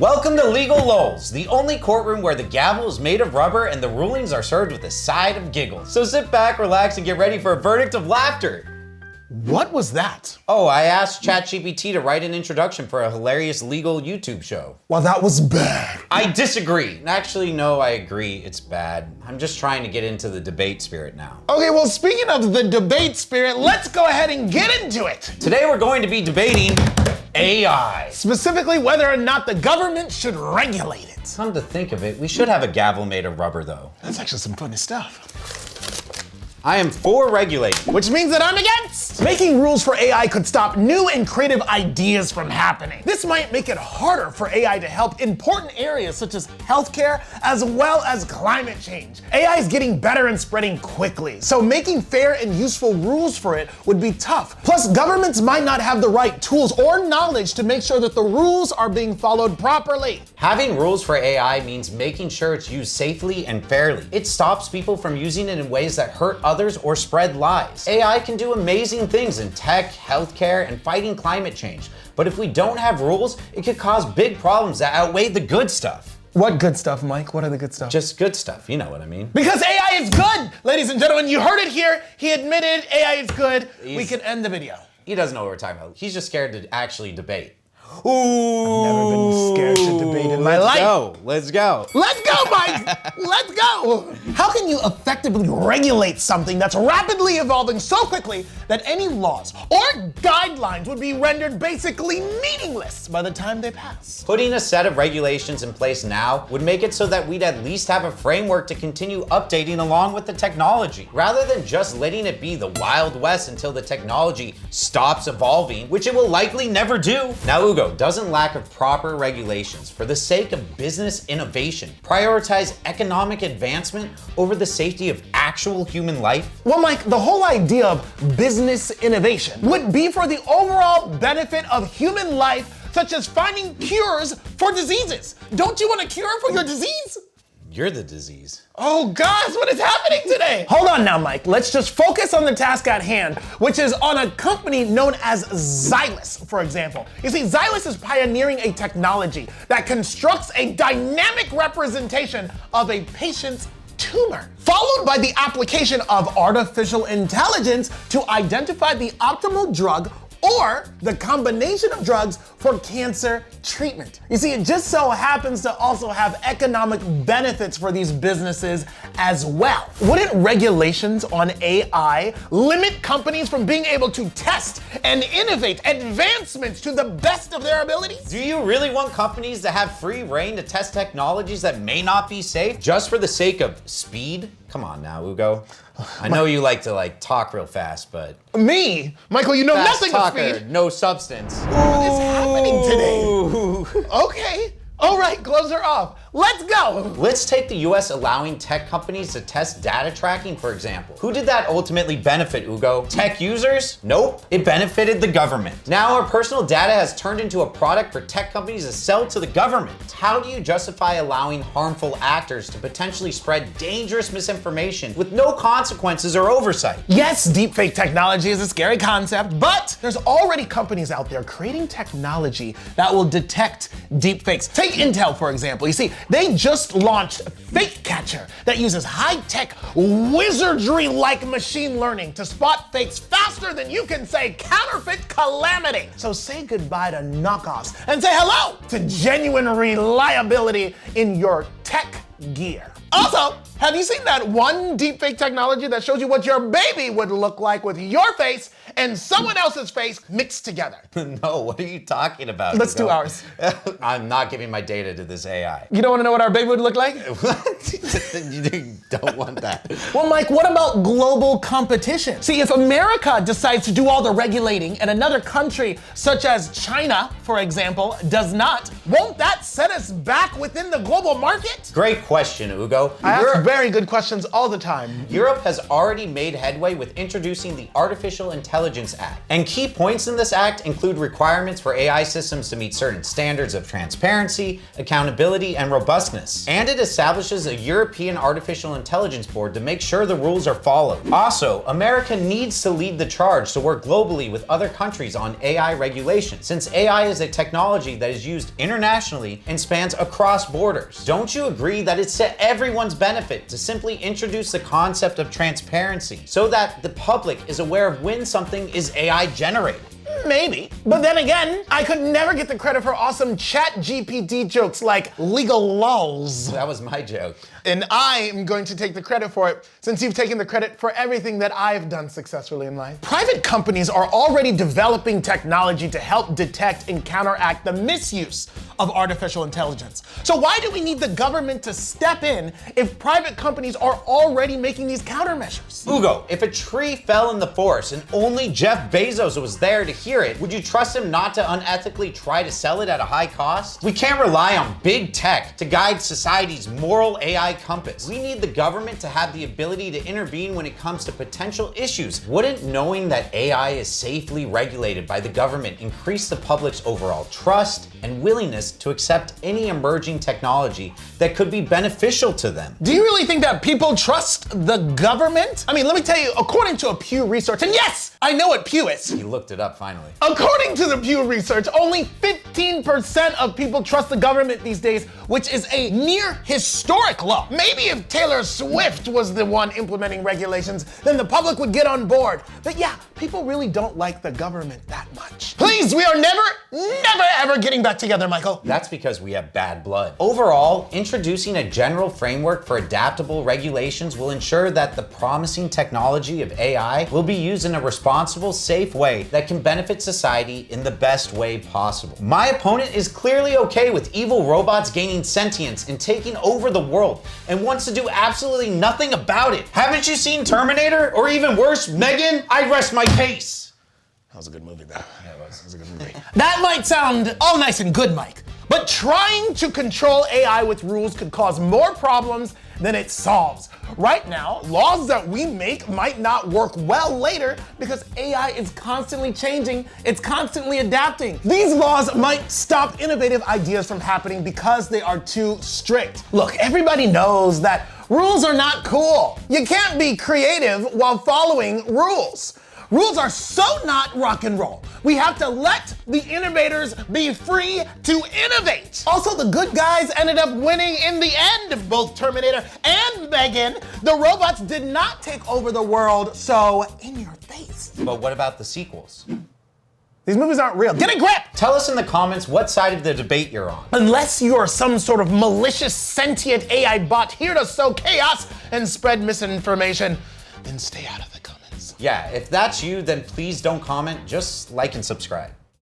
Welcome to Legal Lulz, the only courtroom where the gavel is made of rubber and the rulings are served with a side of giggles. So sit back, relax, and get ready for a verdict of laughter. What was that? Oh, I asked ChatGPT to write an introduction for a hilarious legal YouTube show. Well, that was bad. I disagree. Actually, no, I agree. It's bad. I'm just trying to get into the debate spirit now. Okay, well, speaking of the debate spirit, let's go ahead and get into it. Today we're going to be debating AI. Specifically, whether or not the government should regulate it. Come to think of it, we should have a gavel made of rubber though. That's actually some funny stuff. I am for regulating. Which means that I'm against. Making rules for AI could stop new and creative ideas from happening. This might make it harder for AI to help important areas such as healthcare as well as climate change. AI is getting better and spreading quickly, so making fair and useful rules for it would be tough. Plus, governments might not have the right tools or knowledge to make sure that the rules are being followed properly. Having rules for AI means making sure it's used safely and fairly. It stops people from using it in ways that hurt others or spread lies. AI can do amazing things in tech, healthcare, and fighting climate change. But if we don't have rules, it could cause big problems that outweigh the good stuff. What good stuff, Mike? What are the good stuff? Just good stuff, you know what I mean. Because AI is good! Ladies and gentlemen, you heard it here. He admitted AI is good. We can end the video. He doesn't know what we're talking about. He's just scared to actually debate. Ooh, I've never been scared to debate in my life. Let's go. Let's go, Mike! Let's go! How can you effectively regulate something that's rapidly evolving so quickly that any laws or guidelines would be rendered basically meaningless by the time they pass? Putting a set of regulations in place now would make it so that we'd at least have a framework to continue updating along with the technology, rather than just letting it be the Wild West until the technology stops evolving, which it will likely never do. Now, Ugo, doesn't lack of proper regulations for the sake of business innovation prioritize economic advancement over the safety of actual human life? Well, Mike, the whole idea of business innovation would be for the overall benefit of human life, such as finding cures for diseases. Don't you want a cure for your disease? You're the disease. Oh gosh, what is happening today? Hold on now, Mike. Let's just focus on the task at hand, which is on a company known as Xylus, for example. You see, Xylus is pioneering a technology that constructs a dynamic representation of a patient's tumor, followed by the application of artificial intelligence to identify the optimal drug or the combination of drugs for cancer treatment. You see, it just so happens to also have economic benefits for these businesses as well. Wouldn't regulations on AI limit companies from being able to test and innovate advancements to the best of their abilities? Do you really want companies to have free reign to test technologies that may not be safe just for the sake of speed? Come on now, Ugo. I know you like to talk real fast, but me? Michael, you know fast nothing talker, but speed. no substance. What is happening today? Okay. All right, gloves are off. Let's go. Let's take the US allowing tech companies to test data tracking, for example. Who did that ultimately benefit, Ugo? Tech users? Nope. It benefited the government. Now our personal data has turned into a product for tech companies to sell to the government. How do you justify allowing harmful actors to potentially spread dangerous misinformation with no consequences or oversight? Yes, deepfake technology is a scary concept, but there's already companies out there creating technology that will detect deepfakes. Take Intel, for example. You see, they just launched Fake Catcher that uses high-tech wizardry-like machine learning to spot fakes faster than you can say counterfeit calamity. So say goodbye to knockoffs and say hello to genuine reliability in your tech gear. Also, have you seen that one deepfake technology that shows you what your baby would look like with your face and someone else's face mixed together? No, what are you talking about? Let's do ours. I'm not giving my data to this AI. You don't want to know what our baby would look like? You don't want that. Well, Mike, what about global competition? See, if America decides to do all the regulating and another country, such as China, for example, does not, won't that set us back within the global market? Great question, Ugo. I ask very good questions all the time. Europe has already made headway with introducing the artificial intelligence Intelligence Act. And key points in this act include requirements for AI systems to meet certain standards of transparency, accountability, and robustness. And it establishes a European Artificial Intelligence Board to make sure the rules are followed. Also, America needs to lead the charge to work globally with other countries on AI regulation, since AI is a technology that is used internationally and spans across borders. Don't you agree that it's to everyone's benefit to simply introduce the concept of transparency so that the public is aware of when something is AI generated? Maybe. But then again, I could never get the credit for awesome ChatGPT jokes like legal laws. That was my joke. And I am going to take the credit for it since you've taken the credit for everything that I've done successfully in life. Private companies are already developing technology to help detect and counteract the misuse of artificial intelligence. So why do we need the government to step in if private companies are already making these countermeasures? Ugo, if a tree fell in the forest and only Jeff Bezos was there to hear it, would you trust him not to unethically try to sell it at a high cost? We can't rely on big tech to guide society's moral AI compass. We need the government to have the ability to intervene when it comes to potential issues. Wouldn't knowing that AI is safely regulated by the government increase the public's overall trust and willingness to accept any emerging technology that could be beneficial to them? Do you really think that people trust the government? I mean, let me tell you, according to a Pew Research, and yes, I know what Pew is. You looked it up finally. According to the Pew Research, only 15% of people trust the government these days, which is a near historic low. Maybe if Taylor Swift was the one implementing regulations, then the public would get on board. But yeah, people really don't like the government that much. Please, we are never ever getting back together, Michael. That's because we have bad blood. Overall, introducing a general framework for adaptable regulations will ensure that the promising technology of AI will be used in a responsible, safe way that can benefit society in the best way possible. My opponent is clearly okay with evil robots gaining sentience and taking over the world and wants to do absolutely nothing about it. Haven't you seen Terminator? Or even worse, Megan? I rest my case. That was a good movie, though. Yeah, it was a good movie. That might sound all nice and good, Mike, but trying to control AI with rules could cause more problems than it solves. Right now, laws that we make might not work well later because AI is constantly changing, it's constantly adapting. These laws might stop innovative ideas from happening because they are too strict. Look, everybody knows that rules are not cool. You can't be creative while following rules. Rules are so not rock and roll. We have to let the innovators be free to innovate. Also, the good guys ended up winning in the end of both Terminator and Megan. The robots did not take over the world, so in your face. But what about the sequels? These movies aren't real. Get a grip! Tell us in the comments what side of the debate you're on. Unless you are some sort of malicious sentient AI bot here to sow chaos and spread misinformation, then stay out of the comments. Yeah, if that's you, then please don't comment, just like and subscribe.